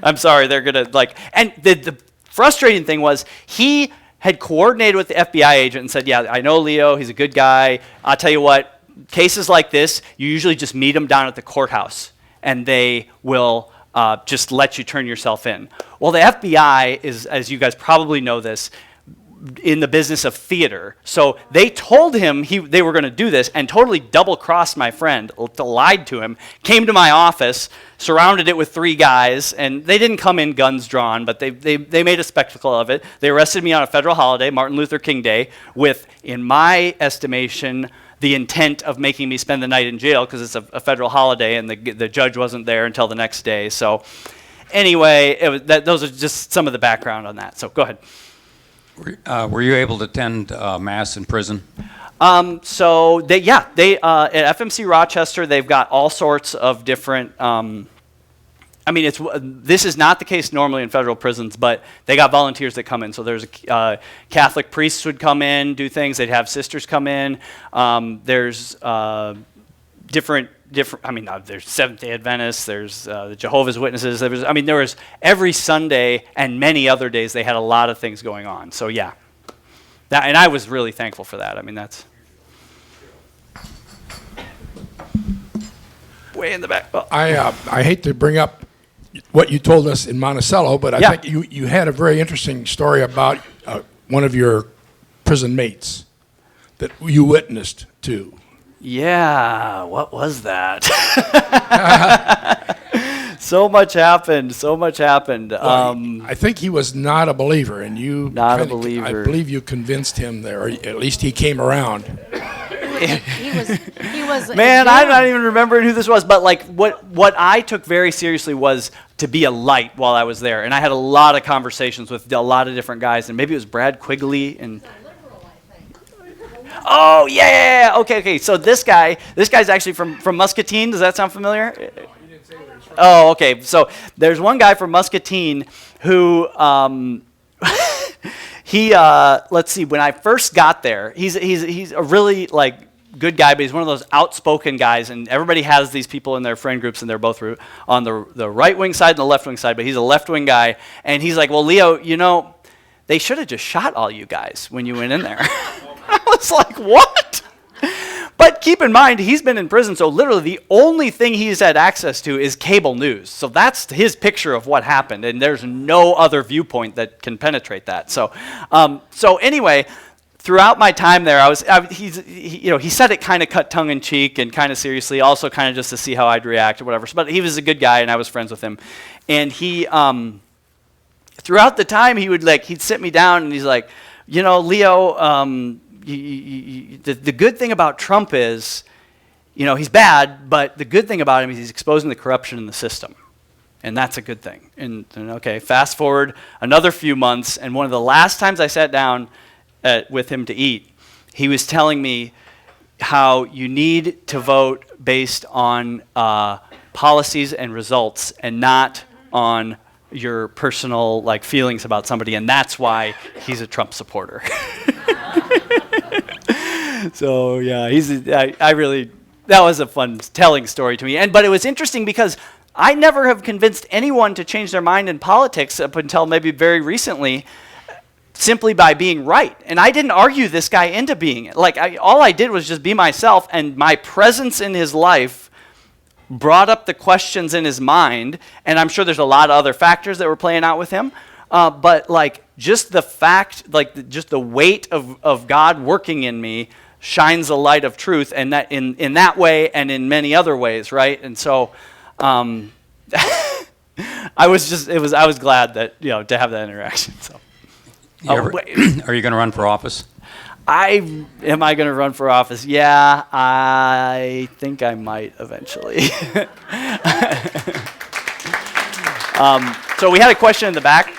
I'm sorry, they're going to like, and the frustrating thing was he had coordinated with the FBI agent and said, yeah, I know Leo, he's a good guy. I'll tell you what, cases like this, you usually just meet him down at the courthouse and they will just let you turn yourself in. Well, the FBI is, as you guys probably know this, in the business of theater. So they told him they were going to do this and totally double-crossed my friend, lied to him, came to my office, surrounded it with 3 guys, and they didn't come in guns drawn, but they made a spectacle of it. They arrested me on a federal holiday, Martin Luther King Day, with, in my estimation, the intent of making me spend the night in jail because it's a federal holiday and the judge wasn't there until the next day. So anyway, those are just some of the background on that. So go ahead. Were you able to attend Mass in prison? So they at FMC Rochester, they've got all sorts of different, I mean, this is not the case normally in federal prisons, but they got volunteers that come in. So there's Catholic priests would come in, do things. They'd have sisters come in. There's different. I mean, there's Seventh-day Adventists. There's the Jehovah's Witnesses. There was every Sunday and many other days. They had a lot of things going on. So yeah, and I was really thankful for that. I mean, that's way in the back. Oh. I hate to bring up what you told us in Monticello, but I think you had a very interesting story about one of your prison mates that you witnessed to. Yeah, what was that? So much happened. Well, I think he was not a believer, and you not a believer. I believe you convinced him there, or at least he came around. He was. Man, I'm not even remembering who this was, but like what I took very seriously was to be a light while I was there, and I had a lot of conversations with a lot of different guys, and maybe it was Brad Quigley and. Oh yeah, okay. So this guy's actually from Muscatine. Does that sound familiar? Oh, okay. So there's one guy from Muscatine who let's see. When I first got there, he's a really like good guy, but he's one of those outspoken guys, and everybody has these people in their friend groups, and they're both on the right wing side and the left wing side. But he's a left wing guy, and he's like, well, Leo, you know, they should have just shot all you guys when you went in there. I was like, what? But keep in mind, he's been in prison, so literally the only thing he's had access to is cable news. So that's his picture of what happened, and there's no other viewpoint that can penetrate that. So, anyway, throughout my time there, he said it kind of cut tongue in cheek and kind of seriously, also kind of just to see how I'd react or whatever. But he was a good guy, and I was friends with him. And he, throughout the time, he'd sit me down, and he's like, you know, Leo, the good thing about Trump is, you know, he's bad, but the good thing about him is he's exposing the corruption in the system. And that's a good thing. And okay, fast forward another few months, and one of the last times I sat down with him to eat, he was telling me how you need to vote based on policies and results and not on your personal like feelings about somebody, and that's why he's a Trump supporter. So yeah, that was a fun telling story to me. But it was interesting because I never have convinced anyone to change their mind in politics up until maybe very recently, simply by being right. And I didn't argue this guy into being it. Like all I did was just be myself, and my presence in his life brought up the questions in his mind, and I'm sure there's a lot of other factors that were playing out with him. But like just the fact, like just the weight of God working in me shines a light of truth, and that in that way and in many other ways, right? And so I was glad that, you know, to have that interaction. So are you going to run for office? Am I going to run for office? Yeah, I think I might eventually. So we had a question in the back.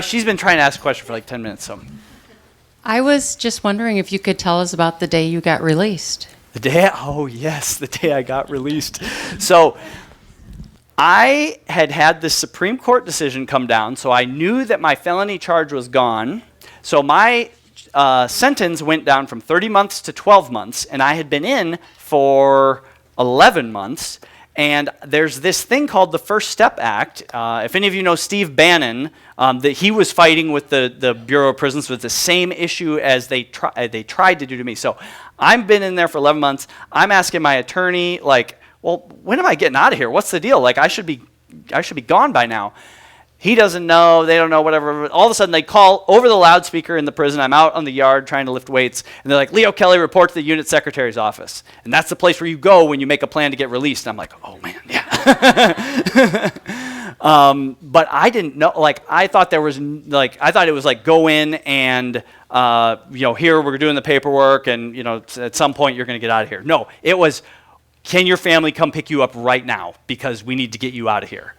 She's been trying to ask a question for like 10 minutes, so. I was just wondering if you could tell us about the day you got released. The day I got released. So I had this Supreme Court decision come down, so I knew that my felony charge was gone. So my sentence went down from 30 months to 12 months, and I had been in for 11 months. And there's this thing called the First Step Act. If any of you know Steve Bannon, that he was fighting with the Bureau of Prisons with the same issue as they tried to do to me. So I've been in there for 11 months. I'm asking my attorney, like, well, when am I getting out of here? What's the deal? Like, I should be gone by now. He doesn't know, they don't know, whatever. All of a sudden, they call over the loudspeaker in the prison. I'm out on the yard trying to lift weights, and they're like, Leo Kelly, report to the unit secretary's office. And that's the place where you go when you make a plan to get released. And I'm like, oh, man, yeah. But I didn't know, like, I thought it was like, go in and, here we're doing the paperwork, and, at some point you're going to get out of here. No, it was, can your family come pick you up right now because we need to get you out of here.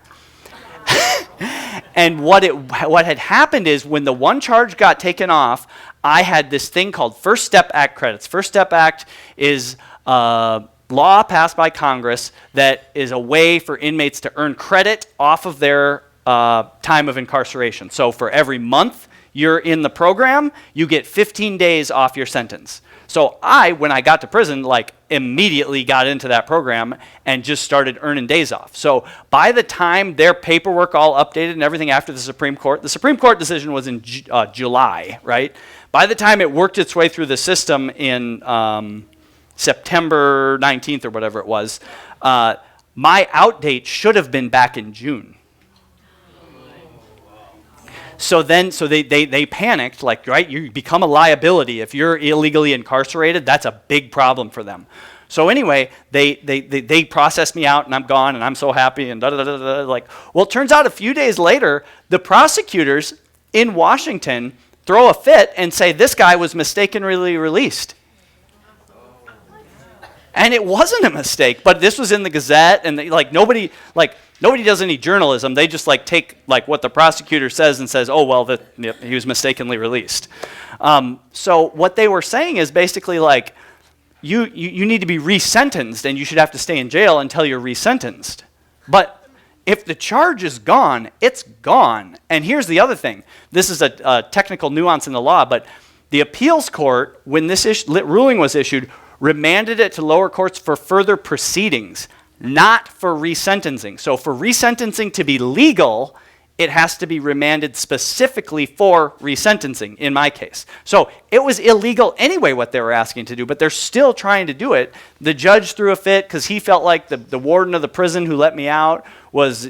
And what had happened is when the one charge got taken off, I had this thing called First Step Act credits. First Step Act is a law passed by Congress that is a way for inmates to earn credit off of their time of incarceration. So for every month you're in the program, you get 15 days off your sentence. So when I got to prison, immediately got into that program and just started earning days off. So by the time their paperwork all updated and everything after the Supreme Court decision was in July, right? By the time it worked its way through the system in September 19th or whatever it was, my out date should have been back in June. So they panicked, right, you become a liability. If you're illegally incarcerated, that's a big problem for them. So anyway, they processed me out, and I'm gone, and I'm so happy, and da-da-da-da-da. Well, it turns out a few days later, the prosecutors in Washington throw a fit and say this guy was mistakenly released. And it wasn't a mistake, but this was in the Gazette, and nobody does any journalism. They just take what the prosecutor says and says, oh, well, he was mistakenly released. So what they were saying is basically you need to be resentenced, and you should have to stay in jail until you're resentenced. But if the charge is gone, it's gone. And here's the other thing. This is a technical nuance in the law, but the appeals court, when this ruling was issued, remanded it to lower courts for further proceedings, not for resentencing. So for resentencing to be legal, it has to be remanded specifically for resentencing, in my case. So it was illegal anyway what they were asking to do, but they're still trying to do it. The judge threw a fit because he felt like the warden of the prison who let me out was,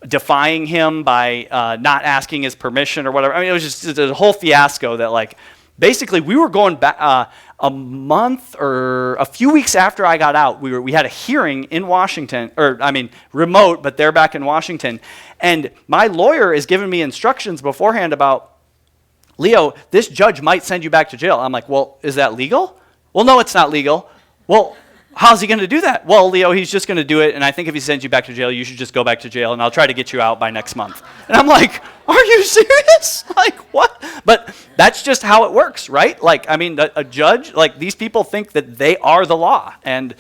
defying him by not asking his permission or whatever. I mean, it was just a whole fiasco that basically we were going back a month or a few weeks after I got out. We had a hearing in Washington, remote, but they're back in Washington. And my lawyer is giving me instructions beforehand about, Leo, this judge might send you back to jail. I'm like, well, is that legal? Well, no, it's not legal. Well, how's he going to do that? Well, Leo, he's just going to do it, and I think if he sends you back to jail, you should just go back to jail, and I'll try to get you out by next month. And I'm like, are you serious? What? But that's just how it works, right? A judge, these people think that they are the law. And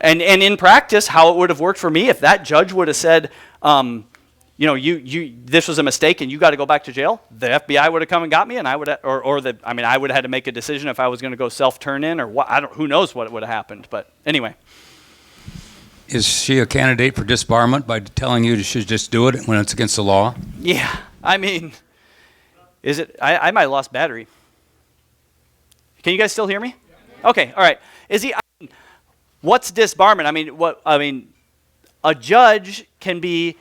in practice, how it would have worked for me, if that judge would have said, this was a mistake and you got to go back to jail, the FBI would have come and got me, and I would have, I would have had to make a decision if I was going to go self-turn in or what. Who knows what would have happened. But anyway. Is she a candidate for disbarment by telling you should just do it when it's against the law? Yeah. Is it? I might have lost battery. Can you guys still hear me? Okay. All right. What's disbarment? A judge can be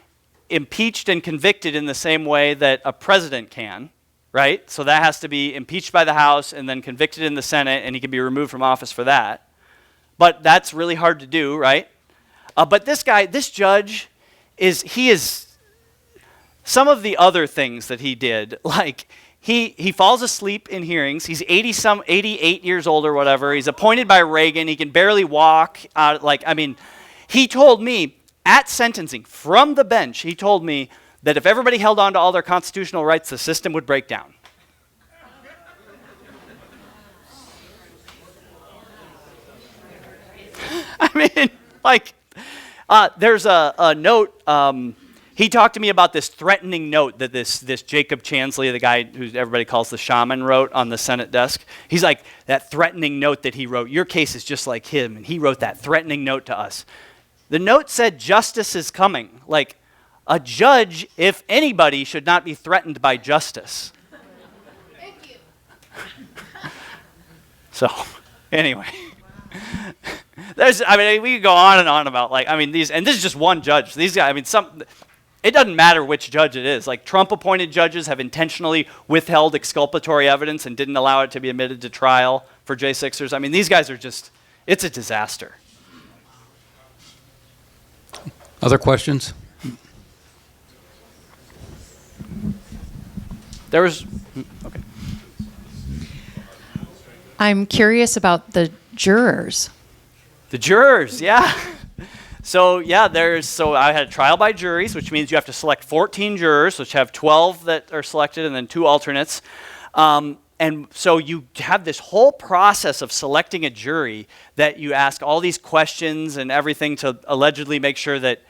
impeached and convicted in the same way that a president can, right? So that has to be impeached by the House and then convicted in the Senate, and he can be removed from office for that. But that's really hard to do, right? But this judge, is some of the other things that he did, he falls asleep in hearings. He's 88 years old or whatever. He's appointed by Reagan. He can barely walk. He told me at sentencing from the bench, he told me that if everybody held on to all their constitutional rights, the system would break down. I mean, like, there's a note. He talked to me about this threatening note that this Jacob Chansley, the guy who everybody calls the shaman, wrote on the Senate desk. He's like, that threatening note that he wrote, your case is just like him, and he wrote that threatening note to us. The note said justice is coming. Like, a judge, if anybody, should not be threatened by justice. Thank you. So, anyway. We could go on and on about, like, I mean, these, and this is just one judge. These guys, I mean, it doesn't matter which judge it is. Like, Trump-appointed judges have intentionally withheld exculpatory evidence and didn't allow it to be admitted to trial for J6ers. I mean, these guys are just, it's a disaster. Other questions? There was, okay. I'm curious about the jurors. The jurors, yeah. So I had a trial by juries, which means you have to select 14 jurors, which have 12 that are selected and then 2 alternates. And so you have this whole process of selecting a jury that you ask all these questions and everything to allegedly make sure that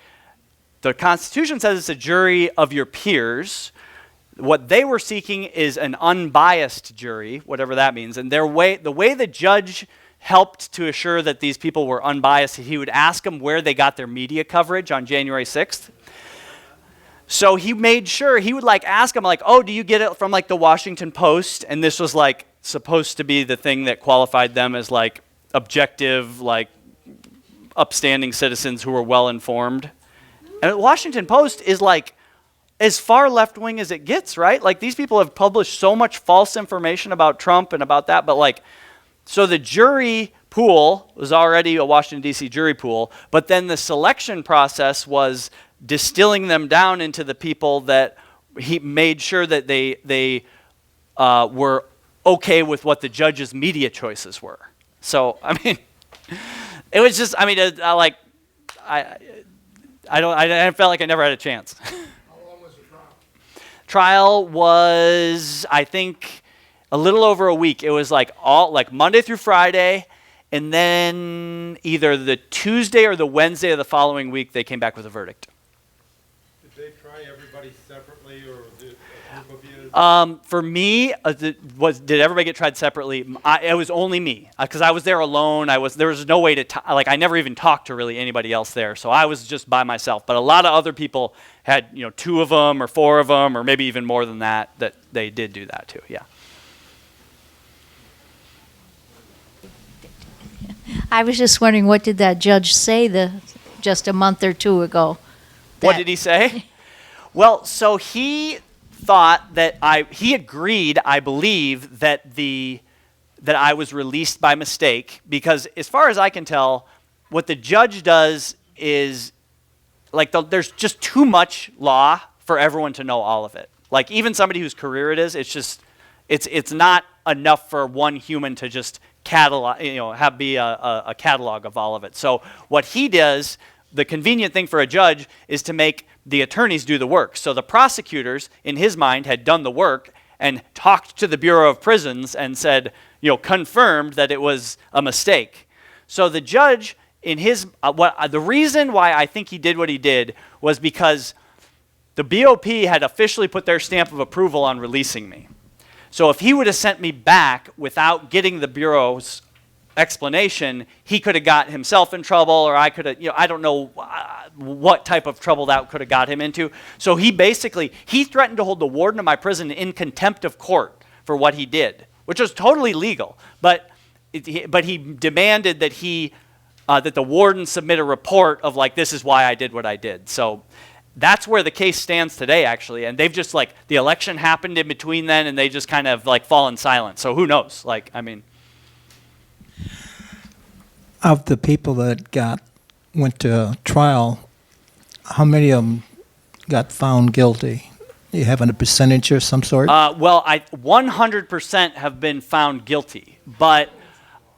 the Constitution says it's a jury of your peers. What they were seeking is an unbiased jury, whatever that means. And the way the judge helped to assure that these people were unbiased, he would ask them where they got their media coverage on January 6th. So he made sure, he would ask them oh, do you get it from the Washington Post? And this was supposed to be the thing that qualified them as objective, upstanding citizens who were well informed. And the Washington Post is as far left-wing as it gets, right? These people have published so much false information about Trump and about that, but so the jury pool was already a Washington, D.C. jury pool, but then the selection process was distilling them down into the people that he made sure that they were okay with what the judge's media choices were. So, I mean, it was just, I mean, I felt like I never had a chance. How long was the trial? Trial was, I think, a little over a week. It was Monday through Friday, and then either the Tuesday or the Wednesday of the following week, they came back with a verdict. Did they try everybody separately, or did a group of you? For me, did everybody get tried separately? It was only me, because I was there alone. There was no way to I never even talked to really anybody else there, so I was just by myself. But a lot of other people had 2 of them or 4 of them, or maybe even more than that they did do that too. Yeah. I was just wondering, what did that judge say just a month or 2 ago? What did he say? Well, so he thought that he agreed, I believe, that I was released by mistake, because as far as I can tell, what the judge does is there's just too much law for everyone to know all of it. Even somebody whose career it is, it's not enough for one human to just catalog, be a catalog of all of it. So what he does, the convenient thing for a judge, is to make the attorneys do the work. So the prosecutors, in his mind, had done the work and talked to the Bureau of Prisons and said, confirmed that it was a mistake. So the judge, in his, the reason why I think he did what he did was because the BOP had officially put their stamp of approval on releasing me. So if he would have sent me back without getting the Bureau's explanation, he could have got himself in trouble, or I could have, I don't know what type of trouble that could have got him into. So he threatened to hold the warden of my prison in contempt of court for what he did, which was totally legal. But he demanded that that the warden submit a report of this is why I did what I did. So that's where the case stands today, actually. And they've just the election happened in between then, and they just kind of fallen silent. So who knows? Of the people that went to trial, how many of them got found guilty? You have a percentage or some sort? Well, 100% have been found guilty, but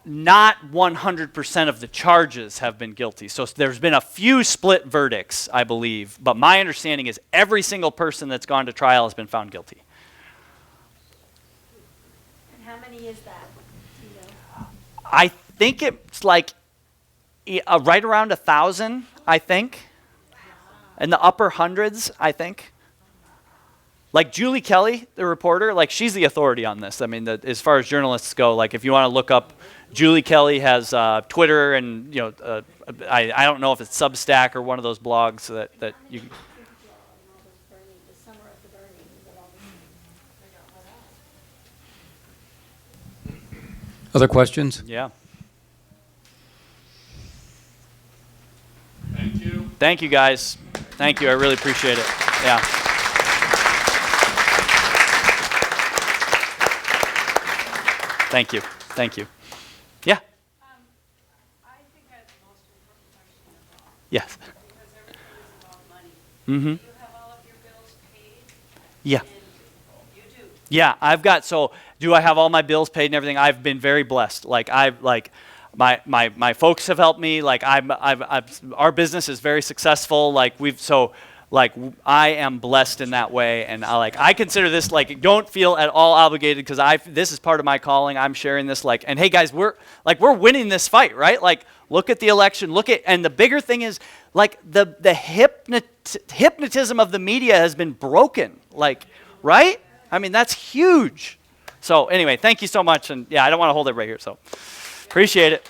not 100% of the charges have been guilty. So there's been a few split verdicts, I believe. But my understanding is every single person that's gone to trial has been found guilty. And how many is that? Do you know? I think it's like right around 1,000, I think. In the upper hundreds, I think. Like Julie Kelly, the reporter, like she's the authority on this. I mean, as far as journalists go, like if you want to look up, Julie Kelly has Twitter and, you know, I don't know if it's Substack or one of those blogs that you can. Other questions? Yeah. Thank you. Thank you, guys. Thank you. I really appreciate it. Yeah. Thank you. Thank you. Yeah. I think that's the most important question of all. Yes. Because everything is about money. Mm-hmm. Do you have all of your bills paid? Yeah. You do. Yeah, I've got, so do I have all my bills paid and everything? I've been very blessed. Like my folks have helped me. Like our business is very successful. I am blessed in that way, and I consider this like, don't feel at all obligated because this is part of my calling. I'm sharing this and hey guys, we're winning this fight, right? Like look at the election, and the bigger thing is like the hypnotism of the media has been broken, right? I mean that's huge. So anyway, thank you so much, and yeah, I don't want to hold it right here, so appreciate it.